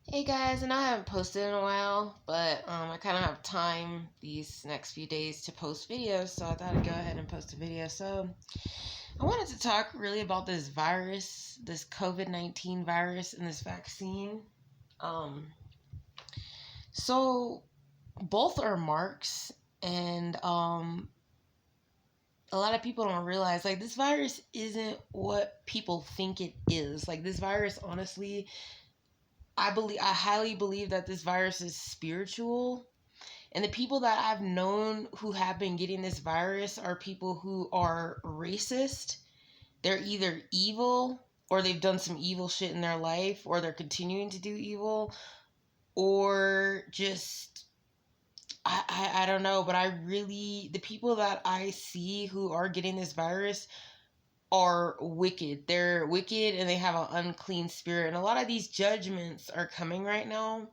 Hey guys, and I haven't posted in a while, but I kind of have time these next few days to post videos, so I thought I'd go ahead and post a video. So I wanted to talk really about this virus, this COVID-19 virus, and this vaccine. Um, so both are marks, and a lot of people don't realize like this virus isn't what people think it is. Like this virus, honestly, I highly believe that this virus is spiritual. And the people that I've known who have been getting this virus are people who are racist. They're either evil or they've done some evil shit in their life or they're continuing to do evil or just I don't know, but the people that I see who are getting this virus are wicked. They're wicked and they have an unclean spirit. And a lot of these judgments are coming right now.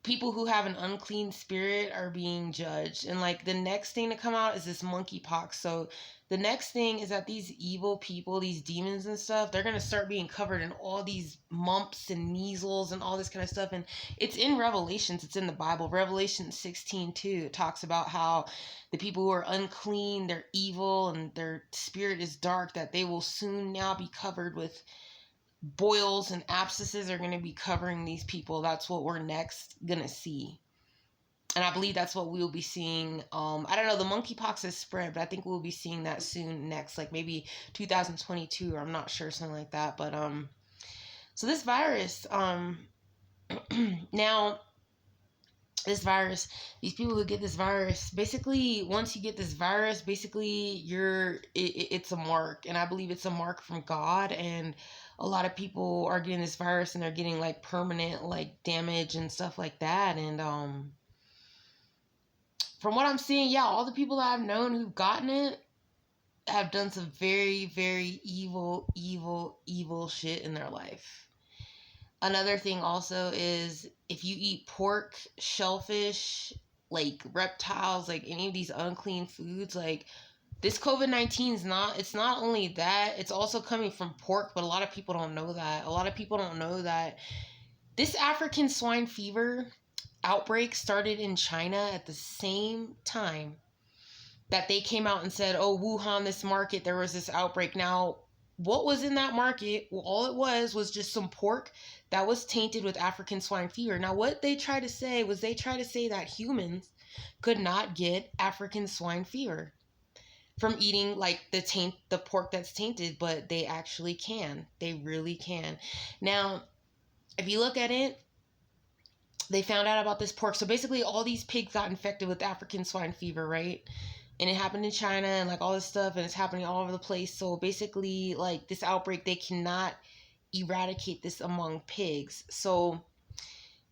People who have an unclean spirit are being judged. And like the next thing to come out is this monkeypox. So the next thing is that these evil people, these demons and stuff, they're going to start being covered in all these mumps and measles and all this kind of stuff. And it's in Revelations, it's in the Bible. Revelation 16:2 it talks about how the people who are unclean, they're evil, and their spirit is dark, that they will soon now be covered with boils and abscesses are going to be covering these people. That's what we're next going to see. And I believe that's what we'll be seeing. I don't know, the monkeypox has spread, but I think we'll be seeing that soon next, like maybe 2022, or I'm not sure, something like that. But so this virus, now this virus, these people who get this virus, basically once you get this virus, basically it's a mark, and I believe it's a mark from God. And a lot of people are getting this virus and they're getting like permanent like damage and stuff like that. And from what I'm seeing, yeah, all the people that I've known who've gotten it have done some very, very evil shit in their life. Another thing also is if you eat pork, shellfish, like reptiles, like any of these unclean foods, like this COVID-19 is not, it's not only that, it's also coming from pork, but a lot of people don't know that. A lot of people don't know that this African swine fever outbreak started in China at the same time that they came out and said, oh, Wuhan, this market, there was this outbreak. Now, what was in that market? Well, all it was just some pork that was tainted with African swine fever. Now, what they tried to say was they tried to say that humans could not get African swine fever from eating like the pork that's tainted, but they actually can. They really can. Now, if you look at it, they found out about this pork. So basically all these pigs got infected with African swine fever, right? And it happened in China and like all this stuff, and it's happening all over the place. So basically like this outbreak, they cannot eradicate this among pigs. So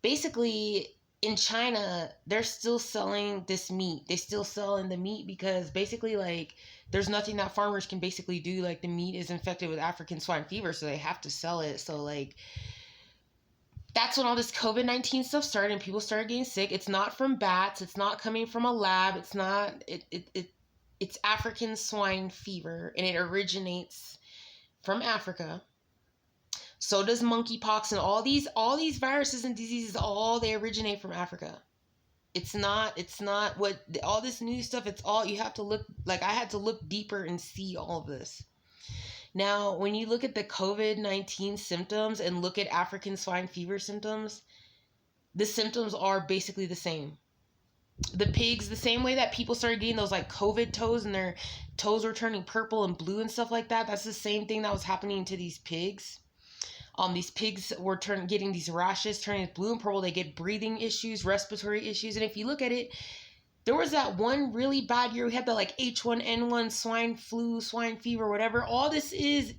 basically in China, they're still selling this meat. They still selling the meat because basically like there's nothing that farmers can basically do. Like the meat is infected with African swine fever, so they have to sell it. So like that's when all this COVID-19 stuff started and people started getting sick. It's not from bats. It's not coming from a lab. It's not, it's African swine fever, and it originates from Africa. So does monkeypox, and all these viruses and diseases, all they originate from Africa. It's not what all this new stuff, it's all, you have to look, like I had to look deeper and see all of this. Now, when you look at the COVID-19 symptoms and look at African swine fever symptoms, the symptoms are basically the same. The pigs, the same way that people started getting those like COVID toes and their toes were turning purple and blue and stuff like that, that's the same thing that was happening to these pigs. These pigs were getting these rashes, turning blue and purple. They get breathing issues, respiratory issues. And if you look at it, there was that one really bad year we had the like H1N1 swine flu, swine fever, whatever. All this is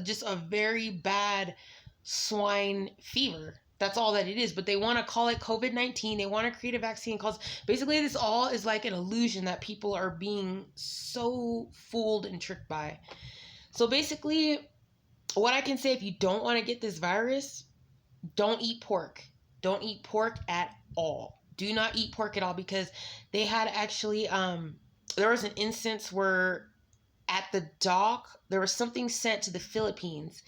just a very bad swine fever. That's all that it is. But they want to call it COVID-19. They want to create a vaccine called. Basically, this all is like an illusion that people are being so fooled and tricked by. So basically, what I can say, if you don't want to get this virus, don't eat pork. Don't eat pork at all. Do not eat pork at all, because they had actually there was an instance where at the dock there was something sent to the Philippines,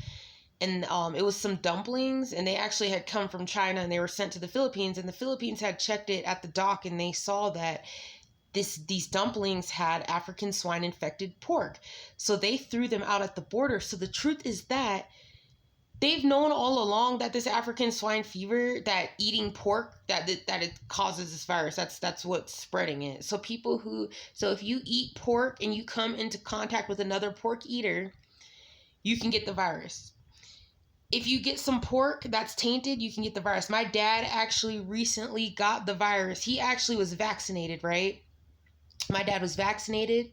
and it was some dumplings, and they actually had come from China, and they were sent to the Philippines, and the Philippines had checked it at the dock, and they saw that these dumplings had African swine infected pork. So they threw them out at the border. So the truth is that they've known all along that this African swine fever, that eating pork, that it causes this virus. That's what's spreading it. So if you eat pork and you come into contact with another pork eater, you can get the virus. If you get some pork that's tainted, you can get the virus. My dad actually recently got the virus. He actually was vaccinated, right? My dad was vaccinated,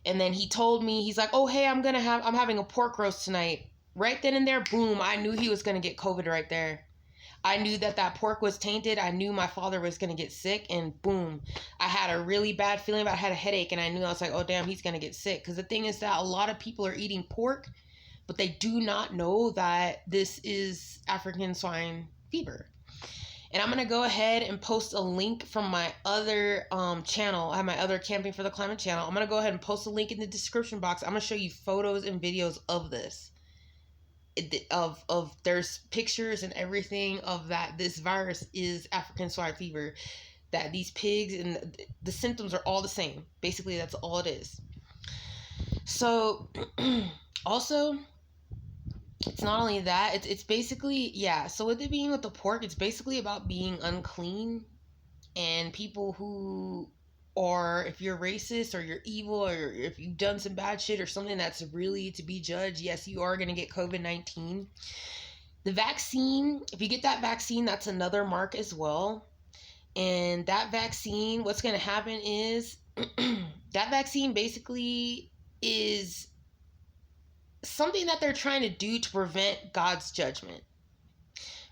and then he told me, he's like, oh, hey, I'm having a pork roast tonight. Right then and there, boom, I knew he was going to get COVID right there. I knew that pork was tainted. I knew my father was going to get sick, and boom, I had a really bad feeling about it. I had a headache, and I knew, I was like, oh, damn, he's going to get sick. Because the thing is that a lot of people are eating pork, but they do not know that this is African swine fever. And I'm going to go ahead and post a link from my other channel. I have my other Camping for the Climate channel. I'm going to go ahead and post a link in the description box. I'm going to show you photos and videos of this. There's pictures and everything of that this virus is African swine fever. That these pigs, and the symptoms are all the same. Basically, that's all it is. So, also, it's not only that, it's basically, yeah, so with it being with the pork, it's basically about being unclean, and people who are, if you're racist or you're evil or if you've done some bad shit or something that's really to be judged, yes, you are going to get COVID-19. The vaccine, if you get that vaccine, that's another mark as well. And that vaccine, what's going to happen is that vaccine basically is something that they're trying to do to prevent God's judgment.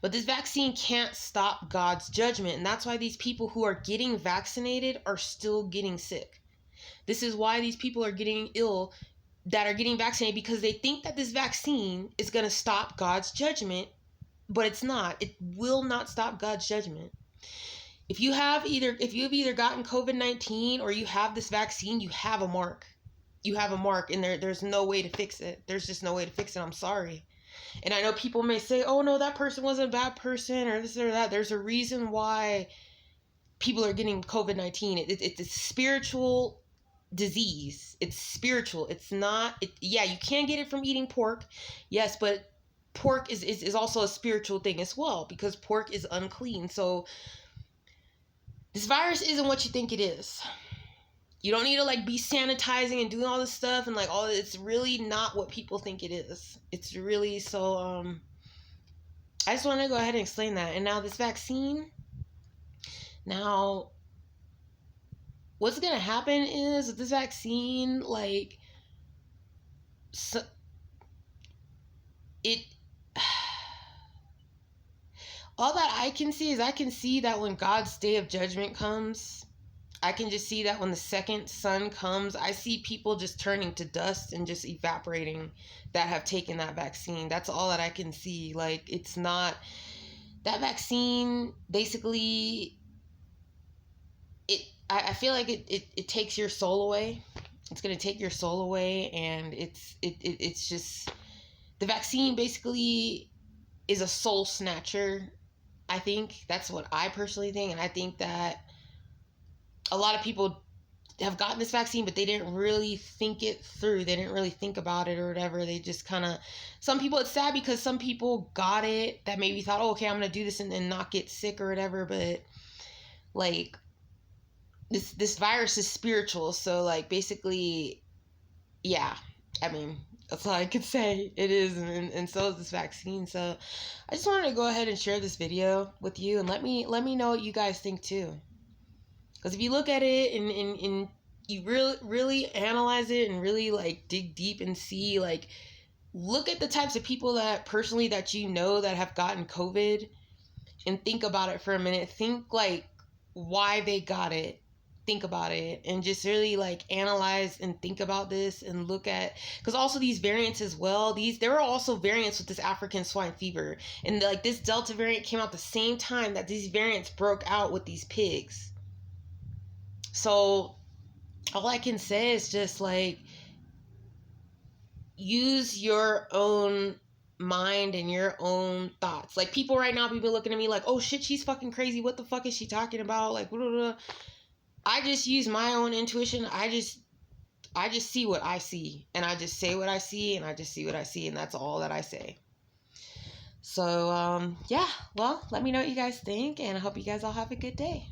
But this vaccine can't stop God's judgment. And that's why these people who are getting vaccinated are still getting sick. This is why these people are getting ill that are getting vaccinated, because they think that this vaccine is going to stop God's judgment, but it's not. It will not stop God's judgment. If you've either gotten COVID-19 or you have this vaccine, you have a mark. You have a mark, and there's no way to fix it. There's just no way to fix it. I'm sorry. And I know people may say, oh, no, that person wasn't a bad person or this or that. There's a reason why people are getting COVID-19. It's a spiritual disease. It's spiritual. It's not, yeah, you can get it from eating pork. Yes, but pork is also a spiritual thing as well, because pork is unclean. So this virus isn't what you think it is. You don't need to be sanitizing and doing all this stuff and all. It's really not what people think it is. It's really so. I just want to go ahead and explain that. And now this vaccine. Now, what's gonna happen is with this vaccine, all that I can see that when God's day of judgment comes, I can just see that when the second sun comes, I see people just turning to dust and just evaporating that have taken that vaccine. That's all that I can see. It's not, that vaccine basically, I feel like it takes your soul away. It's going to take your soul away, and it's just, the vaccine basically is a soul snatcher. I think that's what I personally think, and I think that a lot of people have gotten this vaccine, but they didn't really think it through. They didn't really think about it or whatever. They just kind of, some people, it's sad because some people got it that maybe thought, oh, okay, I'm going to do this and not get sick or whatever. But this virus is spiritual. So basically, yeah, I mean, that's all I could say. It is, and so is this vaccine. So I just wanted to go ahead and share this video with you, and let me know what you guys think too. Because if you look at it and you really analyze it and really dig deep and see, look at the types of people that personally that that have gotten COVID, and think about it for a minute. Think why they got it. Think about it and just really analyze and think about this and look at, because also these variants as well, there are also variants with this African swine fever, and this Delta variant came out the same time that these variants broke out with these pigs. So all I can say is just use your own mind and your own thoughts. Like, people right now, people looking at me like, oh shit, she's fucking crazy. What the fuck is she talking about? Like, blah, blah, blah. I just use my own intuition. I just see what I see, and I just say what I see, and I just see what I see, and that's all that I say. So, yeah, well, let me know what you guys think, and I hope you guys all have a good day.